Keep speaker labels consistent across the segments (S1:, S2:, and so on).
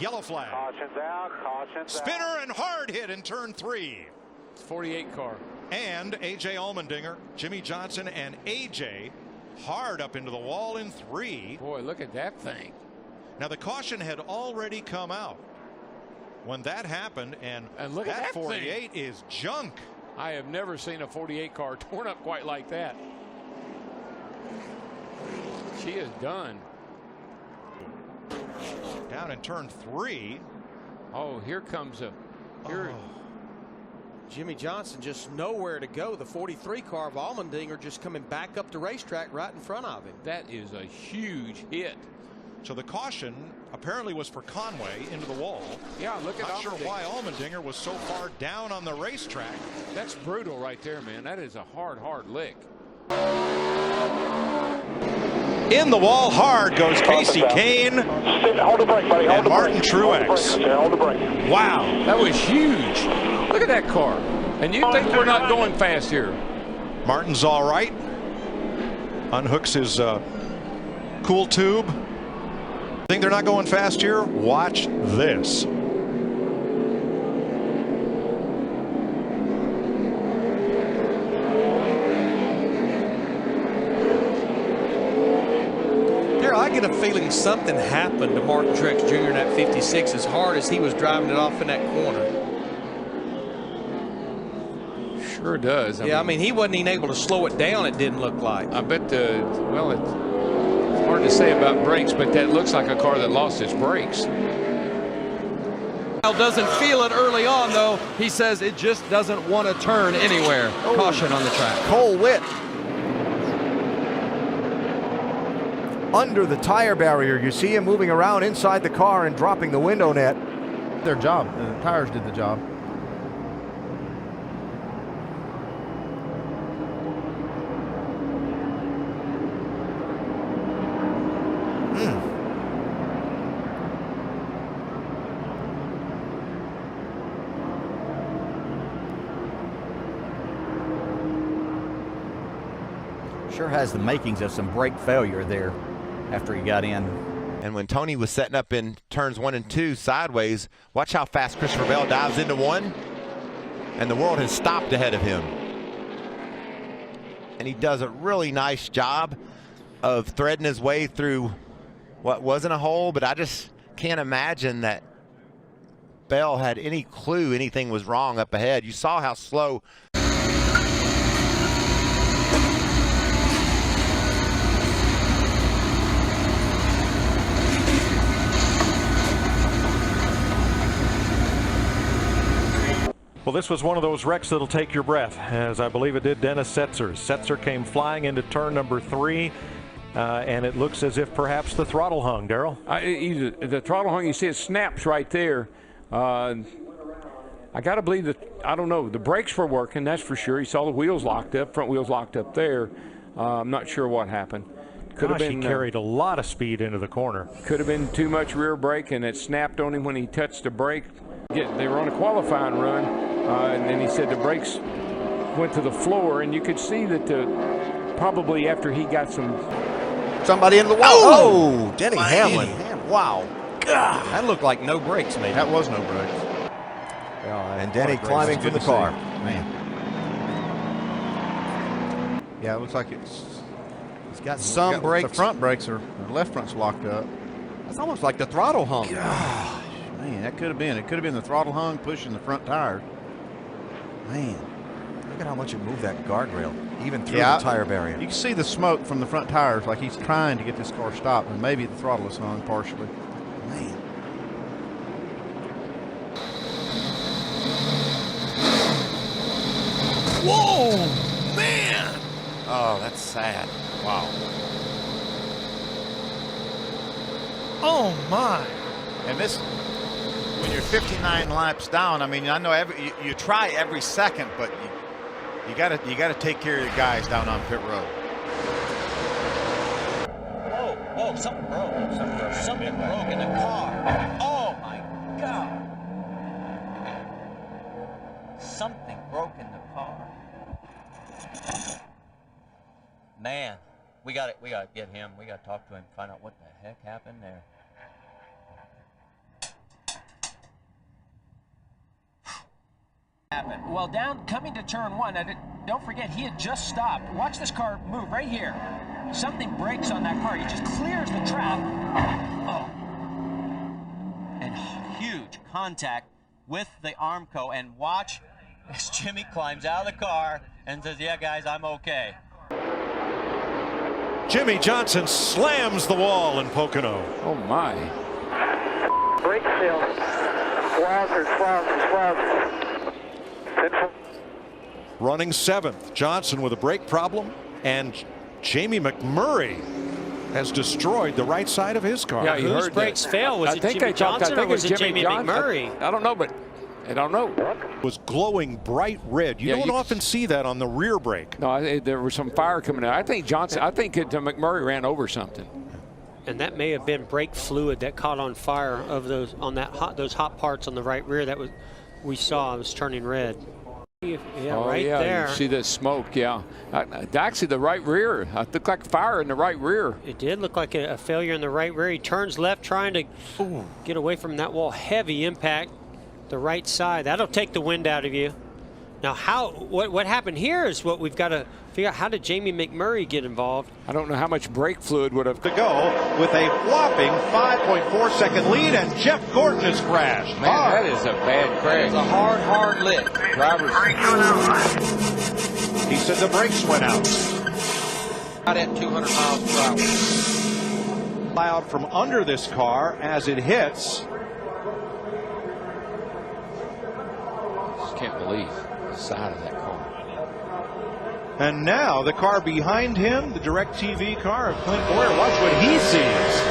S1: Yellow flag.
S2: Caution's out, caution's
S1: Spinner
S2: out.
S1: and hard hit in turn 3.
S3: 48 car.
S1: And A.J. Allmendinger, Jimmy Johnson, and A.J. hard up into the wall in 3.
S3: Boy, look at that thing.
S1: Now the caution had already come out when that happened, and
S3: look at that
S1: 48
S3: thing.
S1: is junk.
S3: I have never seen a 48 car torn up quite like that. She is done.
S1: Down in turn 3.
S3: Oh, here comes a. Here.
S1: Oh.
S4: Jimmy Johnson just nowhere to go. The 43 car of Allmendinger just coming back up the racetrack right in front of him.
S3: That is a huge hit.
S1: So the caution apparently was for Conway into the wall.
S3: Yeah, look at
S1: Not sure
S3: Allmendinger.
S1: why Allmendinger was so far down on the racetrack.
S3: That's brutal right there, man. That is a hard lick.
S1: In the wall hard goes Casey Kane
S2: Hold the brake, buddy. Hold
S1: and
S2: the
S1: Martin
S2: brake. Hold the
S1: Truex.
S2: brake. Hold the brake.
S1: Wow.
S3: That was huge. Look at that car. And you think we're not going fast here?
S1: Martin's all right. Unhooks his cool tube. Think they're not going fast here? Watch this.
S4: I get a feeling something happened to Martin Truex Jr. in that 56 as hard as he was driving it off in that corner.
S3: Sure does.
S4: I mean, he wasn't even able to slow it down, it didn't look like.
S3: I bet well, it's hard to say about brakes, but that looks like a car that lost its brakes.
S5: Doesn't feel it early on, though. He says it just doesn't want to turn anywhere. Caution on the track.
S6: Cole Witt under the tire barrier. You see him moving around inside the car and dropping the window net.
S7: Their job. The tires did the job.
S6: Sure has the makings of some brake failure there after he got in.
S8: And when Tony was setting up in turns 1 and 2 sideways, watch how fast Christopher Bell dives into 1, and the world has stopped ahead of him. And he does a really nice job of threading his way through what wasn't a hole, but I just can't imagine that Bell had any clue anything was wrong up ahead. You saw how slow.
S9: Well, this was one of those wrecks that'll take your breath, as I believe it did Dennis Setzer's. Setzer came flying into turn number 3, and it looks as if perhaps the throttle hung, Darrell.
S3: The throttle hung, you see it snaps right there. I got to believe that, I don't know, the brakes were working, that's for sure. You saw the wheels locked up, front wheels locked up there. I'm not sure what happened.
S9: Could have been, he carried a lot of speed into the corner.
S3: Could have been too much rear brake, and it snapped on him when he touched the brake. They were on a qualifying run, and then he said the brakes went to the floor, and you could see that probably after he got
S6: somebody in the wall. Oh, Denny Hamlin. Wow.
S4: God. That looked like no brakes, maybe.
S7: That was no brakes.
S6: And Denny climbing from the car.
S7: Man. Yeah, it looks like it's
S6: got some brakes.
S7: The front brakes are, the left front's locked up.
S6: It's almost like the throttle hung.
S7: Gosh, man, that could have been. It could have been the throttle hung pushing the front tires. Man.
S6: Look at how much it moved that guardrail, even through the tire barrier.
S7: You can see the smoke from the front tires, like he's trying to get this car stopped, and maybe the throttle is hung partially. Man.
S4: Whoa, man.
S8: Oh, that's sad. Wow.
S4: Oh, my.
S10: And this, when you're 59 laps down, I mean, I know you try every second, but you gotta take care of your guys down on pit road.
S11: Whoa, something broke. Something broke in the car. Oh my God. Something broke in the car. Man, we gotta get him. We gotta talk to him, find out what the heck happened there. Happen. Well, down coming to turn 1, and don't forget he had just stopped. Watch this car move right here. Something breaks on that car. He just clears the trap. Oh. And huge contact with the Armco, and watch as Jimmy climbs out of the car and says, "Yeah, guys, I'm okay."
S1: Jimmy Johnson slams the wall in Pocono.
S3: Oh my.
S2: Brake seal. Wowzers.
S1: Running 7th. Johnson with a brake problem, and Jamie McMurray has destroyed the right side of his car.
S3: Yeah, you
S12: Whose
S3: heard
S12: brakes
S3: that.
S12: fail? Was
S3: I
S12: it
S3: think
S12: Jimmy
S3: they talked-
S12: Johnson
S3: I think
S12: or was it
S3: Jimmy
S12: Jamie
S3: Johnson.
S12: McMurray?
S3: I don't know, but I don't know.
S1: Was glowing bright red. You
S3: Yeah,
S1: don't
S3: you-
S1: often see that on the rear brake.
S3: No, there was some fire coming out. I think Johnson. I think McMurray ran over something.
S12: And that may have been brake fluid that caught on fire of those on those hot parts on the right rear that we saw. It was turning red. Yeah,
S3: Oh,
S12: right
S3: yeah,
S12: there.
S3: you see the smoke, yeah. Actually, the right rear. It looked like fire in the right rear.
S12: It did look like a failure in the right rear. He turns left trying to get away from that wall. Heavy impact, the right side. That'll take the wind out of you. Now, what happened here is what we've got to figure out. How did Jamie McMurray get involved?
S3: I don't know how much brake fluid would have
S13: to go with a whopping 5.4-second lead, and Jeff Gordon has crashed.
S3: Man, that is a bad crash.
S11: It's a hard lick.
S3: Drivers.
S13: He said the brakes went out.
S11: Out at 200 miles per hour.
S13: Cloud from under this car as it hits.
S3: Just can't believe the side of that car.
S13: And now the car behind him, the DirecTV car of Clint Boyer. Watch what he sees.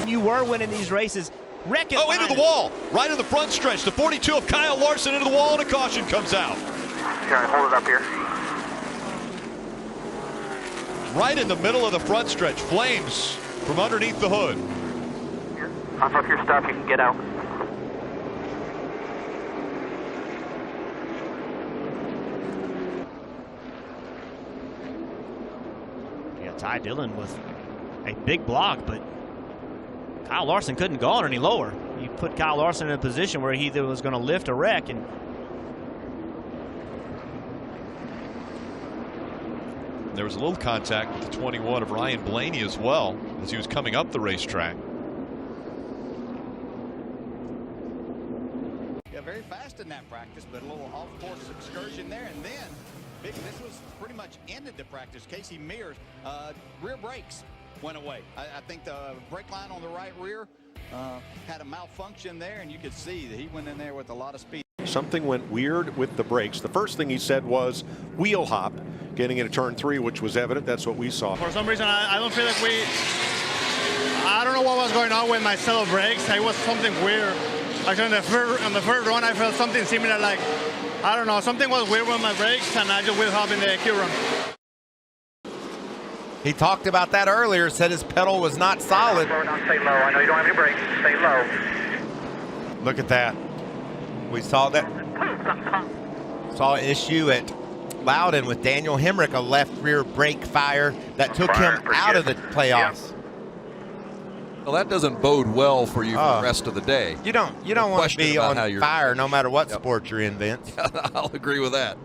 S14: You were winning these races.
S1: Oh, into the wall. Right in the front stretch. The 42 of Kyle Larson into the wall, and a caution comes out.
S2: Trying to hold it up here.
S1: Right in the middle of the front stretch. Flames from underneath the hood.
S2: Off up your stuff, you can get out.
S14: Yeah, Ty Dillon with a big block, but Kyle Larson couldn't go on any lower. You put Kyle Larson in a position where he either was going to lift or wreck, and
S15: there was a little contact with the 21 of Ryan Blaney as well as he was coming up the racetrack.
S10: Yeah, very fast in that practice, but a little off-course excursion there, and then this was pretty much ended the practice. Casey Mears, rear brakes went away. I think the brake line on the right rear had a malfunction there, and you could see that he went in there with a lot of speed.
S1: Something went weird with the brakes. The first thing he said was wheel hop, getting into turn 3, which was evident. That's what we saw.
S16: For some reason, I don't feel like I don't know what was going on with my set of brakes. It was something weird. Actually, on the first run, I felt something similar, like, I don't know, something was weird with my brakes, and I just wheel hop in the Q run.
S8: He talked about that earlier, said his pedal was not solid.
S2: Stay low. I know you don't have any brakes. Stay low.
S8: Look at that. We saw that. Saw an issue at Loudon with Daniel Hemrick, a left rear brake fire that took him out of the playoffs.
S17: Well, that doesn't bode well for you for the rest of the day.
S8: You don't want to be on fire no matter what sport you're in, Vince.
S17: I'll agree with that.